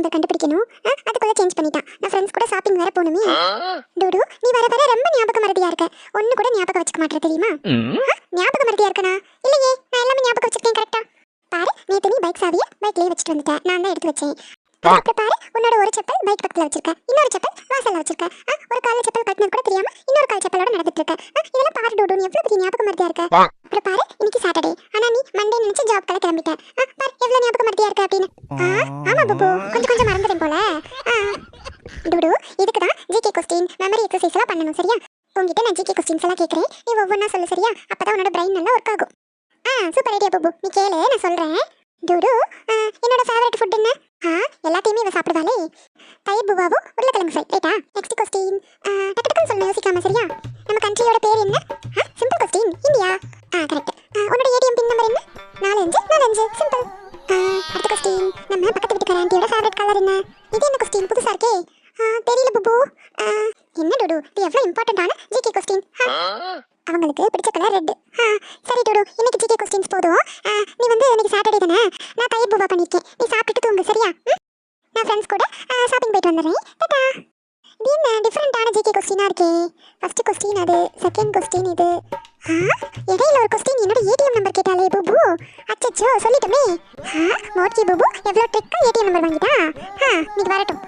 Number கண்டுபிடிக்கணும். அதுக்குள்ள change பண்ணிட்டான். நான் ஃப்ரெண்ட்ஸ் கூட ஷாப்பிங் வேற போணுமே. டூடு நீ வர வர ரொம்ப ஞாபக மறதியா இருக்க. ஒண்ணு கூட ஞாபகம் வச்சுக்க மாட்டே தெரியுமா? ஞாபக மறதியா இருக்கனா? இல்லையே, நான் எல்லாமே ஞாபகம் வச்சிருக்கேன் கரெக்ட்டா. பாரு, நேத்து நீ பைக் சாவியை பைக்லயே வச்சிட்டு வந்துட்ட. நான் தான் எடுத்து வச்சேன். அப்புறம் பாரு, உன்னோட ஒரு செப்பல் பைக் பக்கத்துல வச்சிருக்க, இன்னொரு செப்பல் வாசல்ல வச்சிருக்க. ஒரு கால்ல செப்பல் கட்டினது கூட தெரியாம இன்னொரு கால் செப்பலோட நடந்துட்டு இருக்க. இதெல்லாம் பாரு டூடு, நீ எவ்வளவு பெரிய ஞாபக மறதியா இருக்க. அப்புறம் பாரு, இன்னைக்கு சாட்டர்டே, ஆனா நீ மண்டே நினைச்சு ஜாப்க்கு கிளம்பிட்ட. பாரு எவ்வளவு ஞாபக மறதியா இருக்க அப்படின்னு. ஆமா புபு, கொஞ்சம் கொஞ்சம் மறந்துட்டேன் போல. டூடு, இதுக்கு தான் ஜிகே கொஸ்டின் மெமரி எக்ஸசைஸ் எல்லாம் பண்ணணும், சரியா? உங்ககிட்ட நான் ஜிகே கொஸ்டின்ஸ் எல்லாம் கேட்கறேன், நீ ஒவ்வொன்றா சொல்லு, சரியா? அப்பதான் உன்னோட பிரெயின் நல்லா ஒர்க் ஆகும். சூப்பர் ஐடியா புபு, நீ கேளு, நான் சொல்றேன். டூடு, என்னோட ஃபேவரட் ஃபுட் என்ன? எல்லாத்தையுமே இவ சாப்பிடுவாளே. தயிர் புவாவும் உருளைக்கிழங்கு ஃப்ரை, ரைட்டா? நெக்ஸ்ட் கொஸ்டின், டக்கு சொல்லணும், யோசிக்காம, சரியா? நம்ம கண்ட்ரியோட பேர் என்ன? Simple question, India. கரெக்ட். உன்னோட ஏடிஎம் பின் நம்பர் என்ன? 4545, சிம்பிள். அடுத்த கொஸ்டின், நம்ம பக்கத்து வீட்டுக்கார ஆண்டியோட ஃபேவரட் கலர் என்ன? இது என்ன கொஸ்டின், புதுசா இருக்கே. தெரியல புபு. என்ன டூடு, இது எவ்வளவு இம்பார்ட்டன்டான ஜிகே கொஸ்டின். அவங்களுக்கு பிடிச்ச கலர் ரெட். சரி டூடு, இன்னைக்கு ஜிகே கொஸ்டின்ஸ் போதும். நீ வந்து இன்னைக்கு சாட்டர்டே தானே, நான் தயிர் பூவா பண்ணிருக்கேன், நீ சாப்பிட்டுட்டு தூங்கு, சரியா? நான் ஃப்ரெண்ட்ஸ் கூட ஷாப்பிங் போயிட்டு வந்துடுறேன். டாடா. இது என்ன டிஃப்ரெண்டான ஜிகே கொஸ்டினா இருக்கே. ஃபர்ஸ்ட் கொஸ்டின் அது, செகண்ட் கொஸ்டின் இது. இடையில ஒரு கொஸ்டின் என்னோட ஏடிஎம் நம்பர் கேட்டாலே புபு. அச்சச்சோ, சொல்லிட்டோமே. மோட்கி புபு எவ்வளோ ட்ரிக்கா ஏடிஎம் நம்பர் வாங்கிட்டா. இன்னைக்கு வரட்டும்.